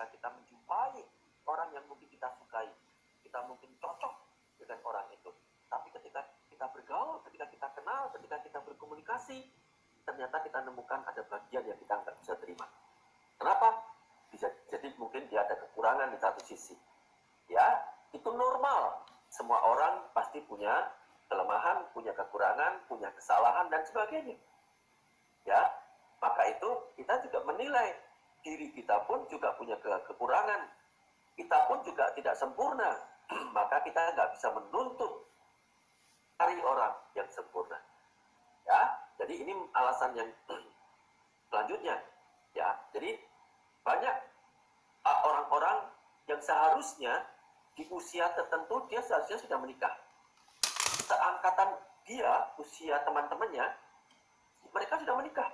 ketika kita menjumpai orang yang mungkin kita sukai, kita mungkin cocok dengan orang itu. Tapi ketika kita bergaul, ketika kita kenal, ketika kita berkomunikasi, ternyata kita menemukan ada bagian yang kita nggak bisa terima. Kenapa? Bisa jadi mungkin dia ada kekurangan di satu sisi. Ya, itu normal. Semua orang pasti punya kelemahan, punya kekurangan, punya kesalahan, dan sebagainya. Ya, maka itu kita juga menilai diri kita pun juga punya kekurangan. Kita pun juga tidak sempurna. Maka kita nggak bisa menuntut dari orang yang sempurna. Ya, jadi ini alasan yang selanjutnya. Ya, jadi banyak orang-orang yang seharusnya di usia tertentu dia seharusnya sudah menikah. Seangkatan dia, usia teman-temannya, mereka sudah menikah.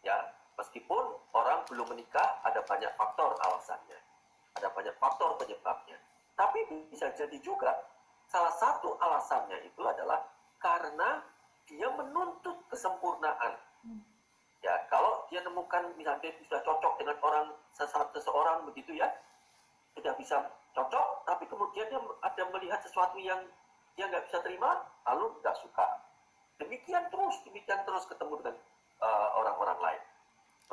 Ya, meskipun orang belum menikah, ada banyak faktor alasannya. Ada banyak faktor penyebabnya. Tapi bisa jadi juga salah satu alasannya itu adalah karena dia menuntut kesempurnaan. Ya, kalau dia temukan misalnya dia sudah cocok dengan orang seseorang begitu ya, sudah bisa cocok, tapi kemudian dia ada melihat sesuatu yang dia nggak bisa terima, lalu nggak suka. Demikian terus ketemu dengan orang-orang lain,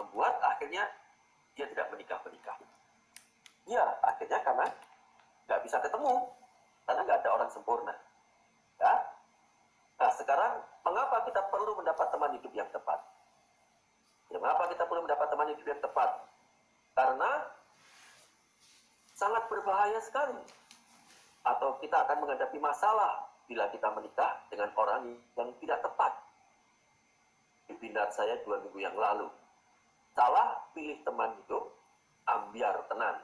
membuat akhirnya dia tidak menikah. Ya, akhirnya karena nggak bisa ketemu, karena nggak ada orang sempurna. Ya. Nah, sekarang mengapa kita perlu mendapat teman hidup yang tepat? Ya, mengapa kita perlu mendapat teman hidup yang tepat? Karena sangat berbahaya sekali. Atau kita akan menghadapi masalah bila kita menikah dengan orang yang tidak tepat. Pimpinan saya 2 minggu yang lalu. Salah pilih teman hidup, ambiar tenan.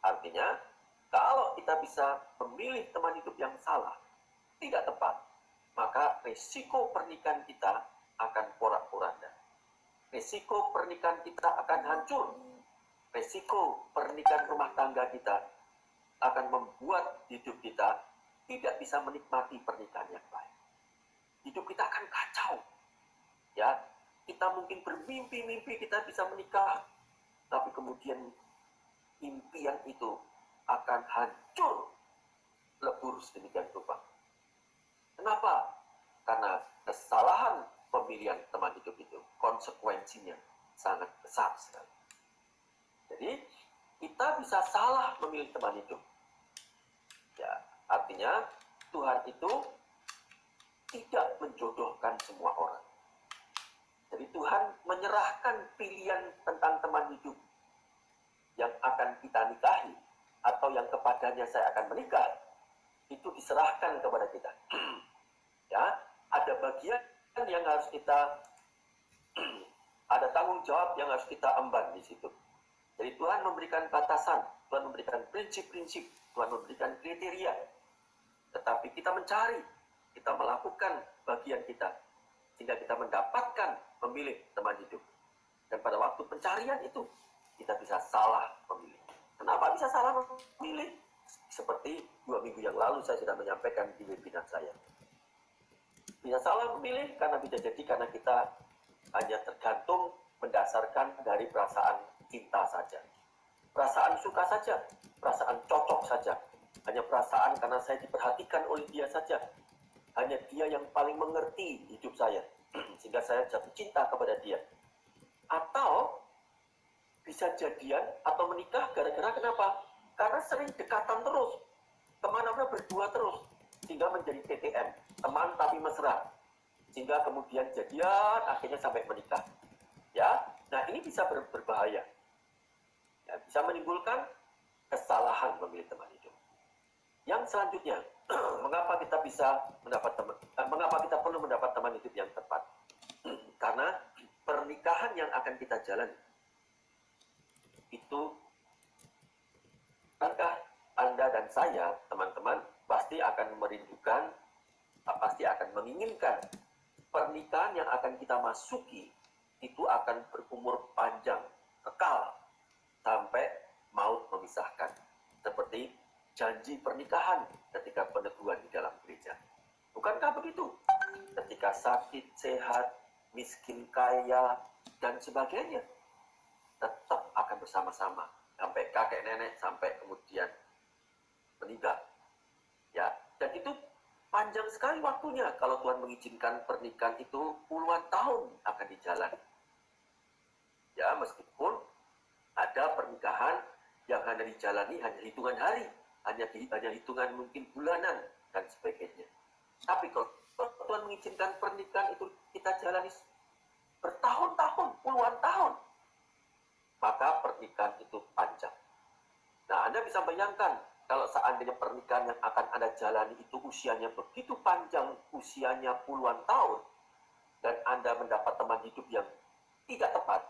Artinya, kalau kita bisa memilih teman hidup yang salah, tidak tepat, maka risiko pernikahan kita akan porak-poranda. Risiko pernikahan kita akan hancur. Risiko pernikahan rumah tangga kita akan membuat hidup kita tidak bisa menikmati pernikahan yang baik. Hidup kita akan kacau. Ya, kita mungkin bermimpi-mimpi kita bisa menikah, tapi kemudian impian itu akan hancur, lebur sedemikian rupa. Kenapa? Karena kesalahan pemilihan teman hidup itu, konsekuensinya sangat besar sekali. Jadi, kita bisa salah memilih teman hidup. Ya, artinya Tuhan itu tidak menjodohkan semua orang. Jadi Tuhan menyerahkan pilihan tentang teman hidup yang akan kita nikahi atau yang kepadanya saya akan menikah, itu diserahkan kepada kita. Ya, ada bagian yang harus kita ada tanggung jawab yang harus kita emban di situ. Jadi Tuhan memberikan batasan, Tuhan memberikan prinsip-prinsip, Tuhan memberikan kriteria. Tetapi kita mencari, kita melakukan bagian kita, sehingga kita mendapatkan memilih teman hidup. Dan pada waktu pencarian itu, kita bisa salah memilih. Kenapa bisa salah memilih? Seperti 2 minggu yang lalu saya sudah menyampaikan di webinar saya. Bisa salah memilih karena bisa jadi karena kita hanya tergantung mendasarkan dari perasaan cinta saja. Perasaan suka saja, perasaan cocok saja. Hanya perasaan karena saya diperhatikan oleh dia saja. Hanya dia yang paling mengerti hidup saya. Sehingga saya jatuh cinta kepada dia. Atau bisa jadian atau menikah gara-gara kenapa? Karena sering dekatan terus. Kemana-mana berdua terus. Sehingga menjadi TTM. Teman tapi mesra. Sehingga kemudian jadian akhirnya sampai menikah. Ya, nah ini bisa berbahaya. Ya, bisa menimbulkan kesalahan memilih teman hidup. Yang selanjutnya, mengapa kita perlu mendapat teman hidup yang tepat? Karena pernikahan yang akan kita jalani itu, apakah Anda dan saya, teman-teman, pasti akan merindukan, pasti akan menginginkan pernikahan yang akan kita masuki itu akan berumur panjang, kekal, sampai maut memisahkan. Seperti janji pernikahan ketika peneguhan di dalam gereja. Bukankah begitu? Ketika sakit, sehat, miskin, kaya, dan sebagainya, tetap akan bersama-sama sampai kakek nenek sampai kemudian meninggal. Ya, dan itu panjang sekali waktunya kalau Tuhan mengizinkan pernikahan itu puluhan tahun akan dijalani. Ya, meskipun ada pernikahan yang hanya dijalani hanya hitungan hari, hanya hitungan mungkin bulanan dan sebagainya. Tapi kalau Tuhan mengizinkan pernikahan itu kita jalani bertahun-tahun, puluhan tahun, maka pernikahan itu panjang. Nah, Anda bisa bayangkan kalau seandainya pernikahan yang akan Anda jalani itu usianya begitu panjang, usianya puluhan tahun, dan Anda mendapat teman hidup yang tidak tepat,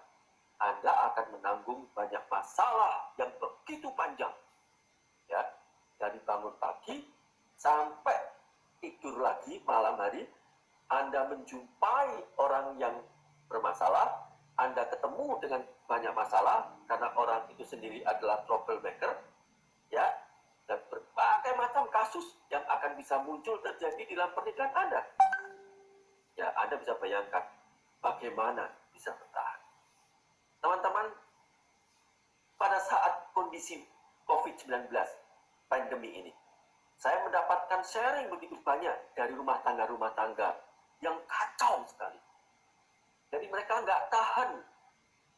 Anda akan menanggung banyak masalah yang begitu panjang. Ya, dari bangun pagi sampai tidur lagi malam hari, Anda menjumpai orang yang bermasalah, Anda ketemu dengan banyak masalah karena orang itu sendiri adalah troublemaker, ya, dan berbagai macam kasus yang akan bisa muncul terjadi dalam pernikahan Anda. Ya, Anda bisa bayangkan bagaimana bisa bertahan. Teman-teman, pada saat kondisi COVID-19, pandemi ini, saya mendapatkan sharing begitu banyak dari rumah tangga yang kacau sekali. Jadi mereka nggak tahan,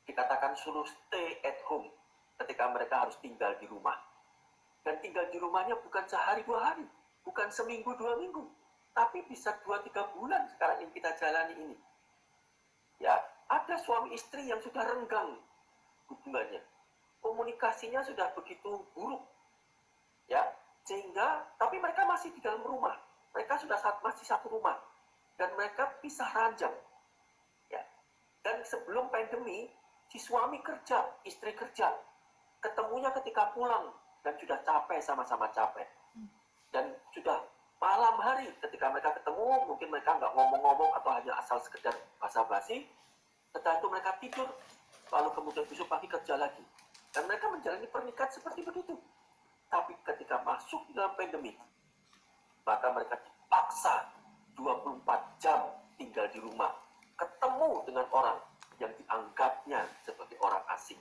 dikatakan suruh stay at home ketika mereka harus tinggal di rumah. Dan tinggal di rumahnya bukan sehari 2 hari, bukan seminggu 2 minggu, tapi bisa 2-3 bulan sekarang yang kita jalani ini. Ya, ada suami istri yang sudah renggang hubungannya, komunikasinya sudah begitu buruk, ya, sehingga tapi mereka masih di dalam rumah, mereka sudah masih satu rumah, dan mereka pisah ranjang, ya. Dan sebelum pandemi, si suami kerja, istri kerja, ketemunya ketika pulang dan sudah capek, sama-sama capek, dan sudah malam hari ketika mereka ketemu, mungkin mereka nggak ngomong-ngomong atau hanya asal sekedar basa-basi. Setelah itu mereka tidur, lalu kemudian besok pagi kerja lagi, dan mereka menjalani pernikahan seperti begitu. Tapi ketika masuk dalam pandemi, maka mereka dipaksa 24 jam tinggal di rumah, ketemu dengan orang yang dianggapnya sebagai orang asing,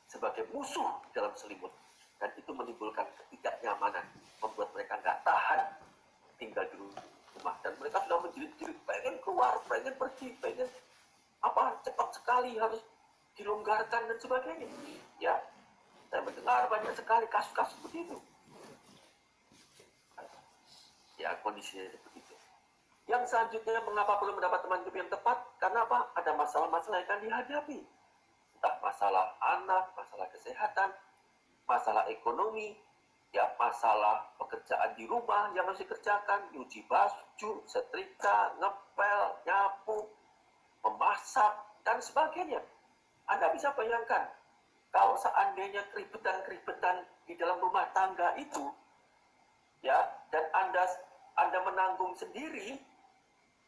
sebagai musuh dalam selimut, dan itu menimbulkan ketidaknyamanan, membuat mereka nggak tahan tinggal di rumah, dan mereka sudah menjerit-jerit, pengen keluar, pengen pergi, pengen cepat sekali harus dilonggarkan dan sebagainya. Ya, saya mendengar banyak sekali kasus-kasus begitu. Ya, kondisinya seperti itu. Yang selanjutnya, mengapa perlu mendapat teman hidup yang tepat? Karena apa? Ada masalah-masalah yang akan dihadapi. Entah masalah anak, masalah kesehatan, masalah ekonomi, ya, masalah pekerjaan di rumah yang harus dikerjakan, nyuci baju, setrika, ngepel, nyapu, memasak, dan sebagainya. Anda bisa bayangkan, kalau seandainya keribetan-keribetan di dalam rumah tangga itu, ya, dan Anda menanggung sendiri,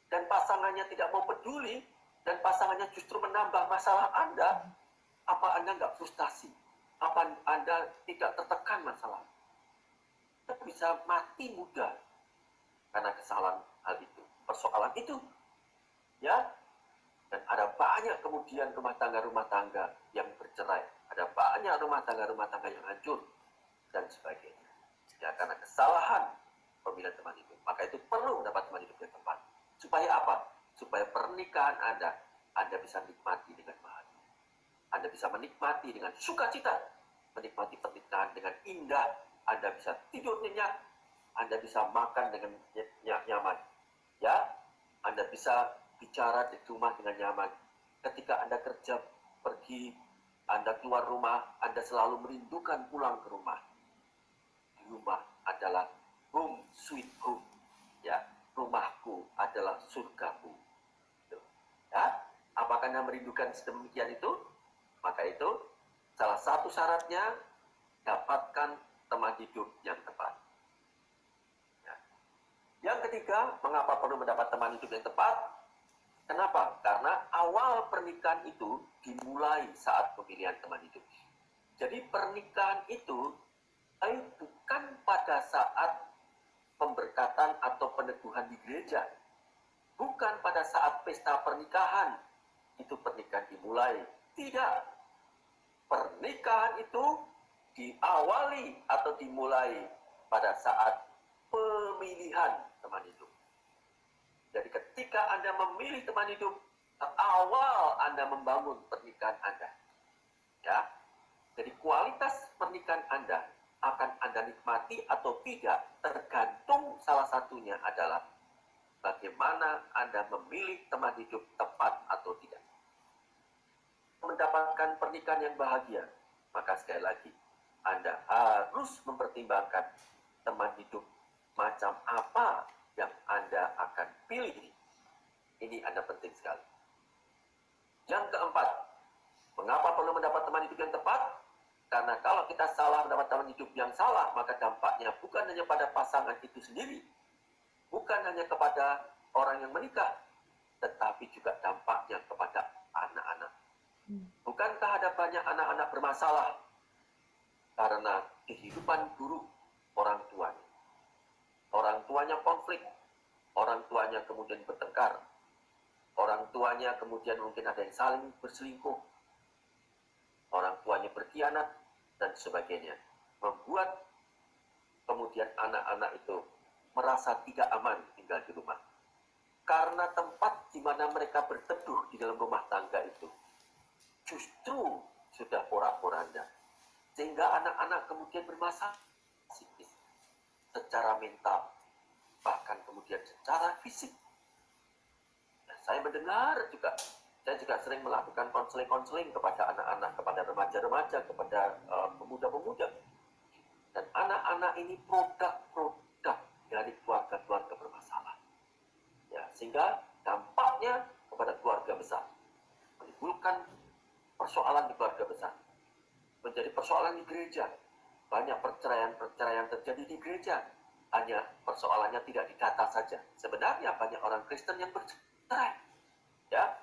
dan pasangannya tidak mau peduli, dan pasangannya justru menambah masalah Anda, apa Anda nggak frustasi? Apa Anda tidak tertekan masalah? Anda bisa mati muda karena kesalahan hal itu, persoalan itu, ya. Dan ada banyak kemudian rumah tangga yang bercerai, ada banyak rumah tangga yang hancur, dan sebagainya. Ya, karena kesalahan pemilihan teman hidup. Maka itu perlu mendapat teman hidup yang tepat. Supaya apa? Supaya pernikahan Anda bisa nikmati dengan bahagia. Anda bisa menikmati dengan sukacita, menikmati pernikahan dengan indah. Anda bisa tidur nyenyak, Anda bisa makan dengan nyaman. Ya, Anda bisa bicara di rumah dengan nyaman. Ketika Anda kerja, pergi, Anda keluar rumah, Anda selalu merindukan pulang ke rumah. Di rumah adalah home sweet home. Ya, rumahku adalah surgaku. Ya, apakah Anda merindukan sedemikian itu? Maka itu salah satu syaratnya, dapatkan teman hidup yang tepat. Ya. Yang ketiga, mengapa perlu mendapat teman hidup yang tepat? Kenapa? Karena awal pernikahan itu dimulai saat pemilihan teman hidup. Jadi pernikahan itu bukan pada saat pemberkatan atau peneguhan di gereja. Bukan pada saat pesta pernikahan itu pernikahan dimulai. Tidak. Pernikahan itu diawali atau dimulai pada saat pemilihan teman hidup. Jadi ketika Anda memilih teman hidup, awal Anda membangun pernikahan Anda. Ya. Jadi kualitas pernikahan Anda akan Anda nikmati atau tidak tergantung salah satunya adalah bagaimana Anda memilih teman hidup tepat atau tidak. Mendapatkan pernikahan yang bahagia, maka sekali lagi Anda harus mempertimbangkan teman hidup macam apa yang Anda akan pilih. Ini Anda penting sekali. Yang keempat, mengapa perlu mendapat teman hidup yang tepat? Karena kalau kita salah mendapat teman hidup yang salah, maka dampaknya bukan hanya pada pasangan itu sendiri, bukan hanya kepada orang yang menikah, tetapi juga dampaknya kepada anak-anak. Bukankah ada banyak anak-anak bermasalah karena kehidupan buruk orang tuanya? Orang tuanya konflik, orang tuanya kemudian bertengkar, orang tuanya kemudian mungkin ada yang saling berselingkuh, orang tuanya berkhianat, dan sebagainya. Membuat kemudian anak-anak itu merasa tidak aman tinggal di rumah. Karena tempat di mana mereka berteduh di dalam rumah tangga itu justru sudah porak-poranda. Sehingga anak-anak kemudian bermasalah psikis, secara mental, bahkan kemudian secara fisik. Nah, saya mendengar juga, saya juga sering melakukan konseling-konseling kepada anak-anak, kepada remaja-remaja, kepada pemuda-pemuda. Dan anak-anak ini produk-produk dari keluarga-keluarga bermasalah. Ya, sehingga dampaknya kepada keluarga besar, menimbulkan persoalan di keluarga besar, menjadi persoalan di gereja. Banyak perceraian-perceraian terjadi di gereja. Hanya persoalannya tidak didata saja. Sebenarnya banyak orang Kristen yang bercerai. Ya,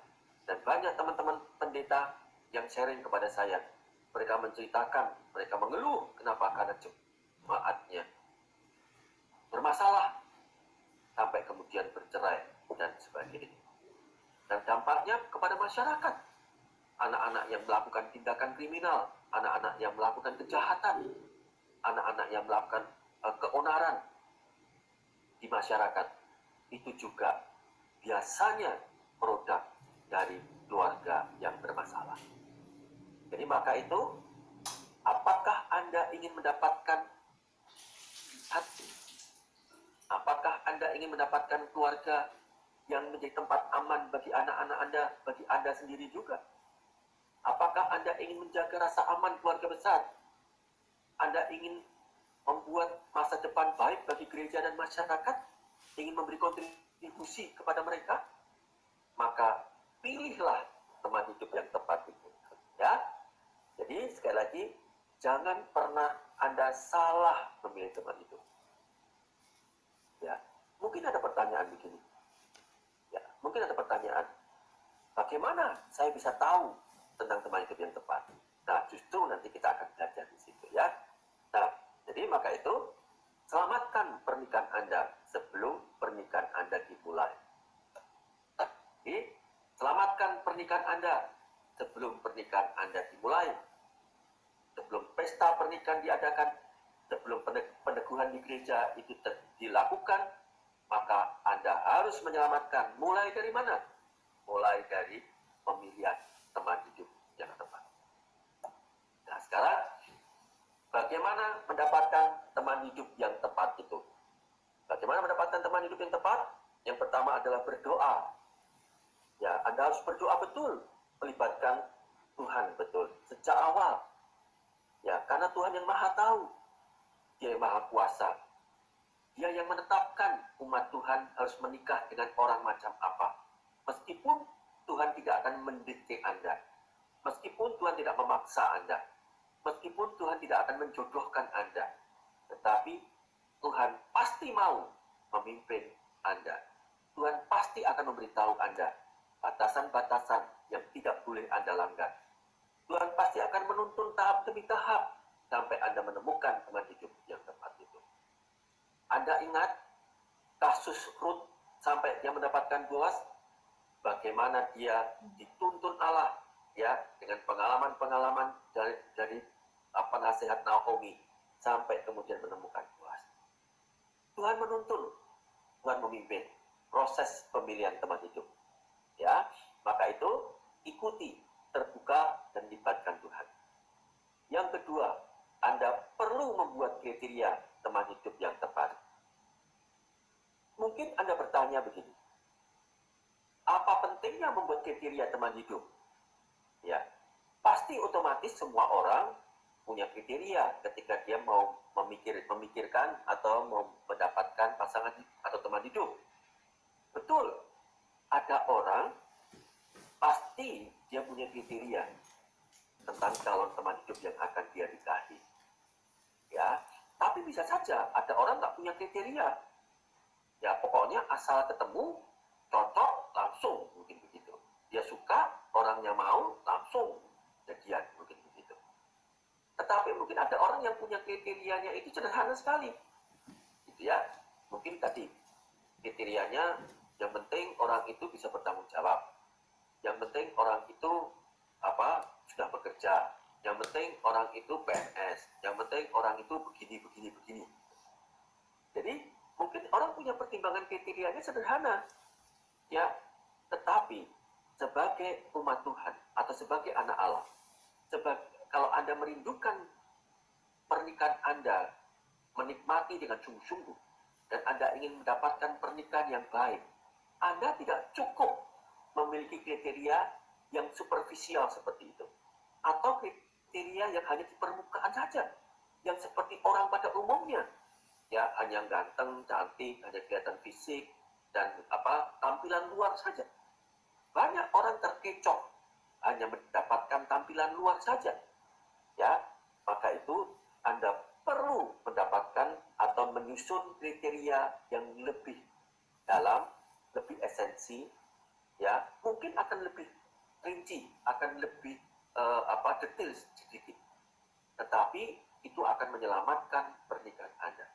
dan banyak teman-teman pendeta yang sharing kepada saya. Mereka menceritakan, mereka mengeluh kenapa karena jemaatnya bermasalah sampai kemudian bercerai dan sebagainya. Dan dampaknya kepada masyarakat. Anak-anak yang melakukan tindakan kriminal, anak-anak yang melakukan kejahatan, anak-anak yang melakukan keonaran di masyarakat, itu juga biasanya produk dari keluarga yang bermasalah. Jadi maka itu, apakah Anda ingin mendapatkan hati? Apakah Anda ingin mendapatkan keluarga yang menjadi tempat aman bagi anak-anak Anda, bagi Anda sendiri juga? Apakah Anda ingin menjaga rasa aman keluarga besar? Anda ingin membuat masa depan baik bagi gereja dan masyarakat? Ingin memberi kontribusi kepada mereka? Maka pilihlah teman hidup yang tepat itu. Ya, jadi sekali lagi, jangan pernah Anda salah memilih teman hidup. Ya, mungkin ada pertanyaan begini. Ya, mungkin ada pertanyaan. Bagaimana saya bisa tahu tentang teman hidup yang tepat? Nah, justru nanti kita akan belajar di situ ya. Nah, jadi maka itu selamatkan pernikahan Anda sebelum pernikahan Anda dimulai. Jadi, selamatkan pernikahan Anda sebelum pernikahan Anda dimulai. Sebelum pesta pernikahan diadakan, sebelum peneguhan di gereja itu dilakukan, maka Anda harus menyelamatkan. Mulai dari mana? Mulai dari pemilihan teman hidup yang tepat. Nah, sekarang bagaimana mendapatkan teman hidup yang tepat itu? Bagaimana mendapatkan teman hidup yang tepat? Yang pertama adalah berdoa. Ya, Anda harus berdoa betul, melibatkan Tuhan betul sejak awal. Ya, karena Tuhan yang Maha Tahu, Dia yang Maha Kuasa. Dia yang menetapkan umat Tuhan harus menikah dengan orang macam apa. Meskipun Tuhan tidak akan mendidik Anda, meskipun Tuhan tidak memaksa Anda, meskipun Tuhan tidak akan menjodohkan Anda, tetapi Tuhan pasti mau memimpin Anda. Tuhan pasti akan memberitahu Anda batasan-batasan yang tidak boleh Anda langgar. Tuhan pasti akan menuntun tahap demi tahap sampai Anda menemukan teman hidup yang tepat itu. Anda ingat kasus Ruth sampai dia mendapatkan Boaz? Bagaimana dia dituntun Allah ya dengan pengalaman-pengalaman dari nasihat Naomi sampai kemudian menemukan Boaz. Tuhan menuntun, Tuhan memimpin proses pemilihan teman hidup. Ya, maka itu ikuti, terbuka, dan libatkan Tuhan. Yang kedua, Anda perlu membuat kriteria teman hidup yang tepat. Mungkin Anda bertanya begini, apa pentingnya membuat kriteria teman hidup? Ya, pasti otomatis semua orang punya kriteria ketika dia mau memikirkan atau mau mendapatkan pasangan atau teman hidup. Betul, ada orang pasti dia punya kriteria tentang calon teman hidup yang akan dia nikahi. Ya, tapi bisa saja ada orang nggak punya kriteria. Ya, pokoknya asal ketemu, cocok, langsung, mungkin begitu. Dia suka, orangnya mau, langsung jadian, mungkin begitu. Tetapi mungkin ada orang yang punya kriterianya itu sederhana sekali. Gitu ya. Mungkin tadi kriterianya yang penting orang itu bisa bertanggung jawab. Yang penting orang itu sudah bekerja. Yang penting orang itu PNS. Yang penting orang itu begini. Jadi mungkin orang punya pertimbangan kriterianya sederhana. Ya, tetapi sebagai umat Tuhan atau sebagai anak Allah, kalau Anda merindukan pernikahan Anda, menikmati dengan sungguh-sungguh, dan Anda ingin mendapatkan pernikahan yang baik, Anda tidak cukup memiliki kriteria yang superficial seperti itu, atau kriteria yang hanya di permukaan saja, yang seperti orang pada umumnya, ya hanya ganteng, cantik, hanya kelihatan fisik dan tampilan luar saja. Banyak orang terkecoh hanya mendapatkan tampilan luar saja. Ya, maka itu Anda perlu mendapatkan atau menyusun kriteria yang lebih dalam, lebih esensi, ya, mungkin akan lebih rinci, akan lebih detail sedikit. Tetapi itu akan menyelamatkan pernikahan Anda.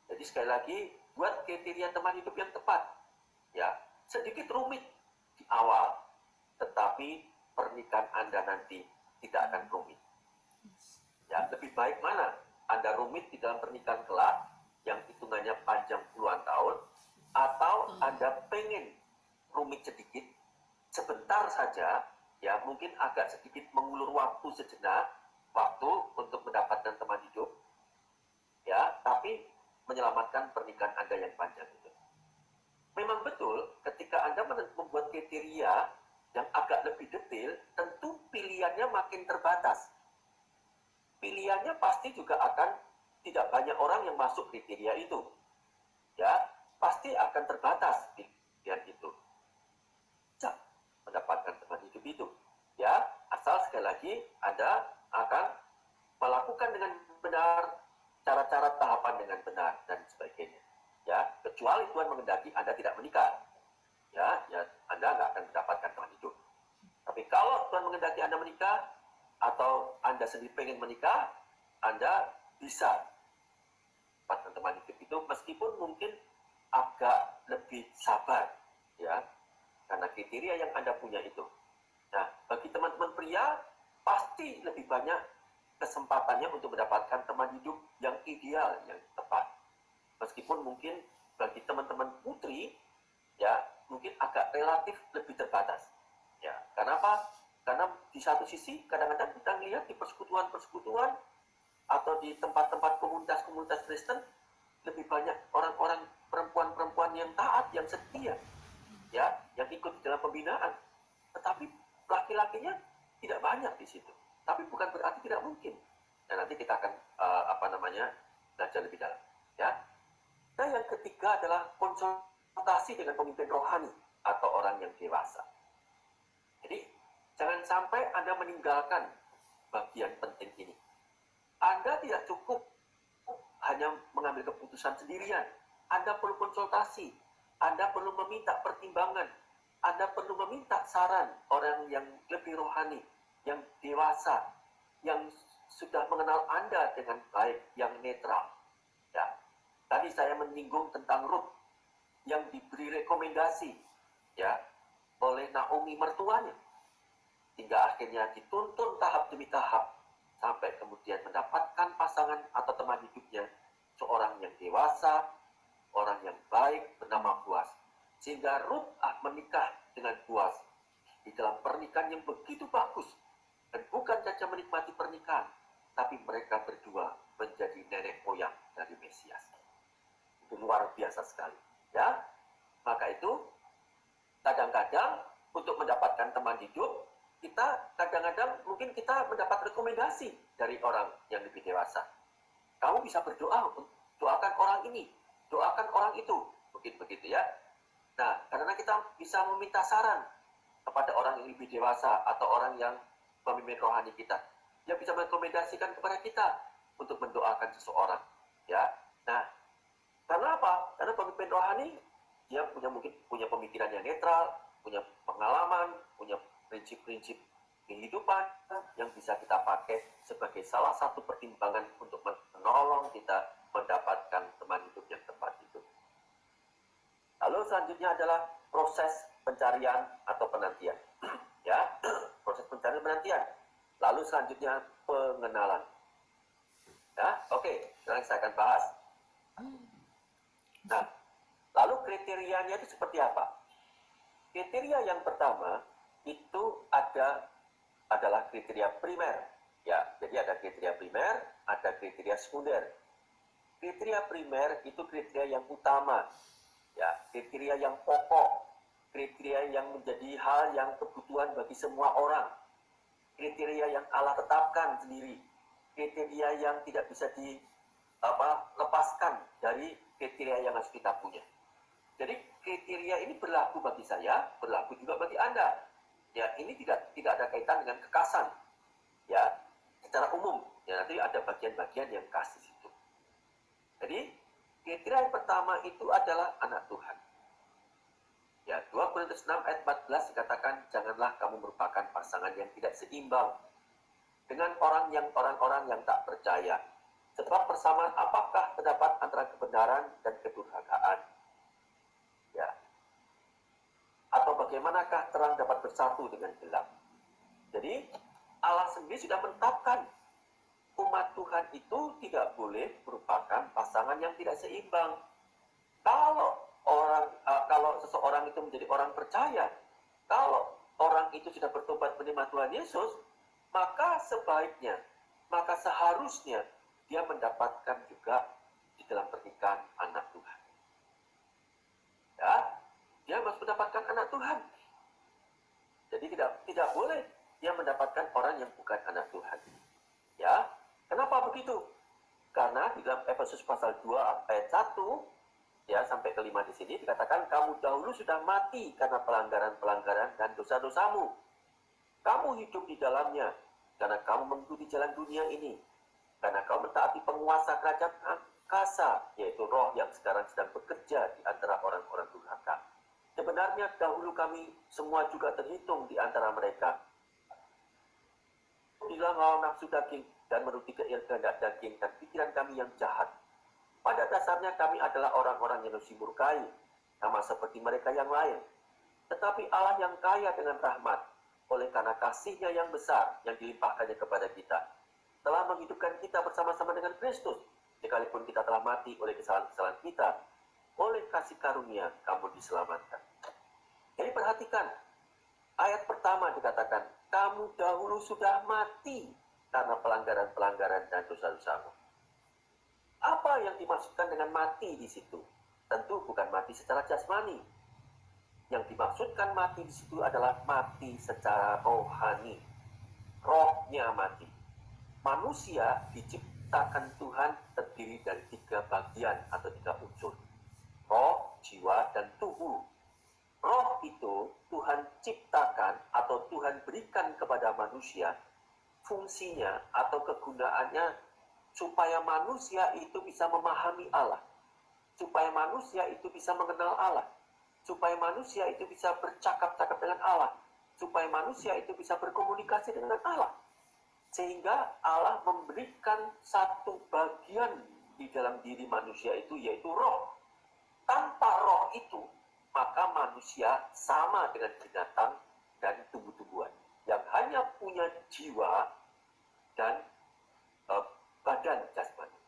Jadi sekali lagi, buat kriteria teman hidup yang tepat. Ya, sedikit rumit di awal, tetapi pernikahan Anda nanti tidak akan rumit. Ya, lebih baik mana? Anda rumit di dalam pernikahan kelak, yang hitungannya panjang puluhan tahun, atau Anda pengen rumit sedikit, sebentar saja, ya mungkin agak sedikit mengulur waktu sejenak, waktu untuk mendapatkan teman hidup, ya, tapi menyelamatkan pernikahan Anda yang panjang itu. Memang betul, ketika Anda membuat kriteria yang agak lebih detail, tentu pilihannya makin terbatas. Pilihannya pasti juga akan tidak banyak orang yang masuk kriteria itu. Ya, pasti akan terbatas pilihan itu. Bisa mendapatkan teman hidup itu. Ya, asal sekali lagi Anda akan melakukan dengan benar cara-cara tahapan dengan benar dan sebagainya. Ya, kecuali Tuhan menghendaki Anda tidak menikah. Ya, Anda nggak akan mendapatkan teman hidup. Tapi kalau Tuhan menghendaki Anda menikah, atau Anda sendiri pengen menikah, Anda bisa mendapatkan teman hidup itu, meskipun mungkin agak lebih sabar, ya, karena kriteria yang Anda punya itu. Nah, bagi teman-teman pria, pasti lebih banyak kesempatannya untuk mendapatkan teman hidup yang ideal, yang tepat. Meskipun mungkin bagi teman-teman putri, ya, mungkin agak relatif lebih terbatas. Ya, kenapa? Karena di satu sisi kadang-kadang kita melihat di persekutuan-persekutuan atau di tempat-tempat komunitas-komunitas Kristen lebih banyak orang-orang perempuan-perempuan yang taat, yang setia, ya, yang ikut dalam pembinaan. Tetapi laki-lakinya tidak banyak di situ. Tapi bukan berarti tidak mungkin. Dan nanti kita akan belajar lebih dalam. Ya. Nah, yang ketiga adalah konsultasi dengan pemimpin rohani atau orang yang dewasa. Jadi jangan sampai Anda meninggalkan bagian penting ini. Anda tidak cukup hanya mengambil keputusan sendirian. Anda perlu konsultasi. Anda perlu meminta pertimbangan. Anda perlu meminta saran orang yang lebih rohani, yang dewasa, yang sudah mengenal Anda dengan baik, yang netral. Ya. Tadi saya menyinggung tentang Ruth yang diberi rekomendasi, ya, oleh Naomi mertuanya. Hingga akhirnya dituntun tahap demi tahap, sampai kemudian mendapatkan pasangan atau teman hidupnya, seorang yang dewasa, orang yang baik bernama Boaz. Sehingga Ruth menikah dengan Boaz di dalam pernikahan yang begitu bagus. Dan bukan saja menikmati pernikahan, tapi mereka berdua menjadi nenek moyang dari Mesias. Itu luar biasa sekali. Ya, maka itu kadang-kadang untuk mendapatkan teman hidup, kita kadang-kadang mungkin kita mendapat rekomendasi dari orang yang lebih dewasa. Kamu bisa berdoa, doakan orang ini, doakan orang itu, mungkin begitu ya. Nah, karena kita bisa meminta saran kepada orang yang lebih dewasa atau orang yang pemimpin rohani kita, dia bisa merekomendasikan kepada kita untuk mendoakan seseorang. Ya, nah, karena apa? Karena pemimpin rohani dia mungkin punya pemikiran yang netral, punya pengalaman, punya prinsip-prinsip kehidupan yang bisa kita pakai sebagai salah satu pertimbangan untuk menolong kita mendapatkan teman hidup yang tepat itu. Lalu selanjutnya adalah proses pencarian atau penantian. Ya, proses pencarian penantian. Lalu selanjutnya pengenalan. Ya, oke, sekarang saya akan bahas. Nah, lalu kriterianya itu seperti apa? Kriteria yang pertama itu adalah kriteria primer. Ya, jadi ada kriteria primer, ada kriteria sekunder. Kriteria primer itu kriteria yang utama. Ya, kriteria yang pokok, kriteria yang menjadi hal yang kebutuhan bagi semua orang, kriteria yang Allah tetapkan sendiri, kriteria yang tidak bisa dilepaskan dari kriteria yang harus kita punya. Jadi kriteria ini berlaku bagi saya, berlaku juga bagi Anda. Ya, ini tidak ada kaitan dengan kekasan. Ya, secara umum. Ya, nanti ada bagian-bagian yang khas di situ. Jadi kriteria yang pertama itu adalah anak Tuhan. Ya, 2 Korintus 6 ayat 14 dikatakan, janganlah kamu merupakan pasangan yang tidak seimbang dengan orang-orang yang tak percaya. Sebab persamaan apakah terdapat antara kebenaran dan kedurhakaan? Ya. Atau bagaimanakah terang dapat bersatu dengan gelap? Jadi Allah sendiri sudah menetapkan umat Tuhan itu tidak boleh merupakan pasangan yang tidak seimbang. Kalau seseorang itu menjadi orang percaya, kalau orang itu sudah bertobat menerima Tuhan Yesus, maka sebaiknya, maka seharusnya dia mendapatkan juga di dalam pernikahan anak Tuhan. Ya, dia harus mendapatkan anak Tuhan. Jadi tidak boleh dia mendapatkan orang yang bukan anak Tuhan. Ya, kenapa begitu? Karena di dalam Efesus pasal 2 ayat 1 ya sampai ke 5 di sini dikatakan, kamu dahulu sudah mati karena pelanggaran-pelanggaran dan dosa-dosamu. Kamu hidup di dalamnya karena kamu mengikuti jalan dunia ini. Karena kamu mentaati penguasa kerajaan angkasa, yaitu roh yang sekarang sedang bekerja di antara orang-orang durhaka. Sebenarnya dahulu kami semua juga terhitung di antara mereka. Bilang hawa nafsu daging dan menuruti kehendak daging dan pikiran kami yang jahat. Pada dasarnya kami adalah orang-orang yang harus dimurkai, sama seperti mereka yang lain. Tetapi Allah yang kaya dengan rahmat, oleh karena kasih-Nya yang besar yang dilimpahkannya kepada kita, telah menghidupkan kita bersama-sama dengan Kristus, sekalipun kita telah mati oleh kesalahan-kesalahan kita. Oleh kasih karunia kamu diselamatkan. Jadi perhatikan, ayat pertama dikatakan, kamu dahulu sudah mati karena pelanggaran-pelanggaran dan dosa-dosamu. Apa yang dimaksudkan dengan mati di situ? Tentu bukan mati secara jasmani. Yang dimaksudkan mati di situ adalah mati secara rohani. Rohnya mati. Manusia diciptakan Tuhan terdiri dari 3 bagian atau 3 unsur. Roh, jiwa, dan tubuh. Roh itu Tuhan ciptakan atau Tuhan berikan kepada manusia fungsinya atau kegunaannya supaya manusia itu bisa memahami Allah, supaya manusia itu bisa mengenal Allah, supaya manusia itu bisa bercakap-cakap dengan Allah, supaya manusia itu bisa berkomunikasi dengan Allah. Sehingga Allah memberikan satu bagian di dalam diri manusia itu, yaitu roh. Tanpa roh itu, maka manusia sama dengan binatang dan tumbuh-tumbuhan. yang hanya punya jiwa dan badan jasmani.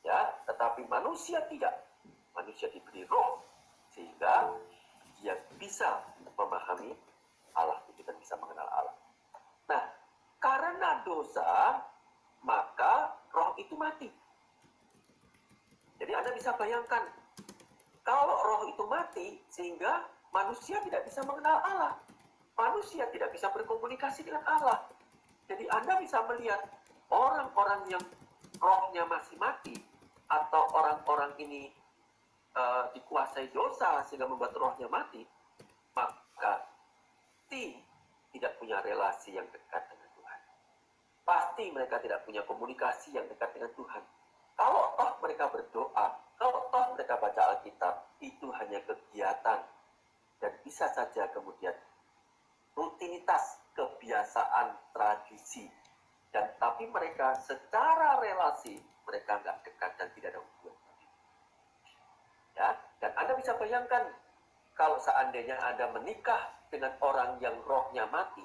Ya, tetapi manusia tidak. Manusia diberi roh sehingga dia bisa memahami Allah itu dan bisa mengenal Allah. Nah, karena dosa, maka roh itu mati. Jadi Anda bisa bayangkan, kalau roh itu mati, sehingga manusia tidak bisa mengenal Allah. Manusia tidak bisa berkomunikasi dengan Allah. Jadi Anda bisa melihat orang-orang yang rohnya masih mati, atau orang-orang ini dikuasai dosa sehingga membuat rohnya mati, maka tidak punya relasi yang dekat dengan Tuhan. Pasti mereka tidak punya komunikasi yang dekat dengan Tuhan. Kalau toh mereka berdoa, kalau toh mereka baca Alkitab, itu hanya kegiatan. Dan bisa saja kemudian rutinitas, kebiasaan, tradisi. Dan tapi mereka secara relasi, mereka nggak dekat dan tidak ada hubungan. Ya, dan Anda bisa bayangkan, kalau seandainya Anda menikah dengan orang yang rohnya mati,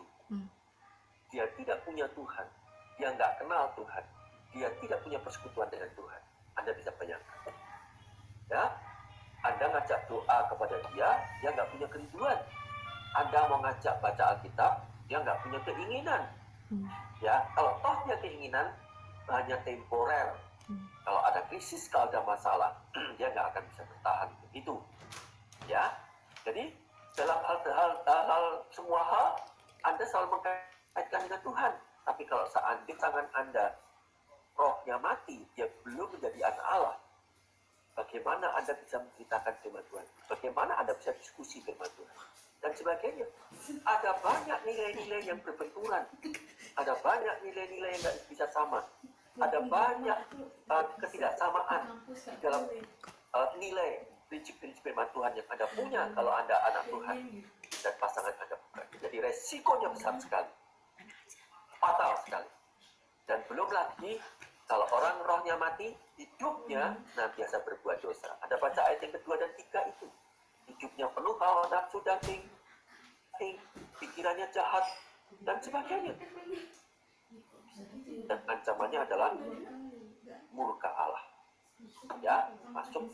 dia tidak punya Tuhan, dia nggak kenal Tuhan, dia tidak punya persekutuan dengan Tuhan. Anda bisa bayangkan. Ya, Anda ngajak doa kepada dia nggak punya kerinduan. Anda mau ngajak baca Alkitab, dia nggak punya keinginan. Ya, kalau toh punya keinginan, hanya temporer. Kalau ada krisis, kalau ada masalah, dia nggak akan bisa bertahan begitu. Ya, jadi dalam hal semua hal, Anda selalu mengkaitkan dengan Tuhan. Tapi kalau seandainya tangan Anda rohnya mati, dia belum menjadi anak Allah, bagaimana Anda bisa menceritakan firman Tuhan? Bagaimana Anda bisa diskusi firman Tuhan? Dan sebagainya. Ada banyak nilai-nilai yang berbenturan. Ada banyak nilai-nilai yang nggak bisa sama. Ada banyak ketidaksamaan di dalam nilai prinsip-prinsip firman Tuhan yang Anda punya kalau Anda anak Tuhan dan pasangan Anda bukan. Jadi resikonya besar sekali. Fatal sekali. Dan belum lagi kalau orang rohnya mati, hidupnya biasa berbuat dosa. Ada baca ayat yang kedua dan tiga itu. Hidupnya penuh hawa nafsu daging, pikirannya jahat, dan sebagainya. Dan ancamannya adalah murka Allah. Ya, masuk di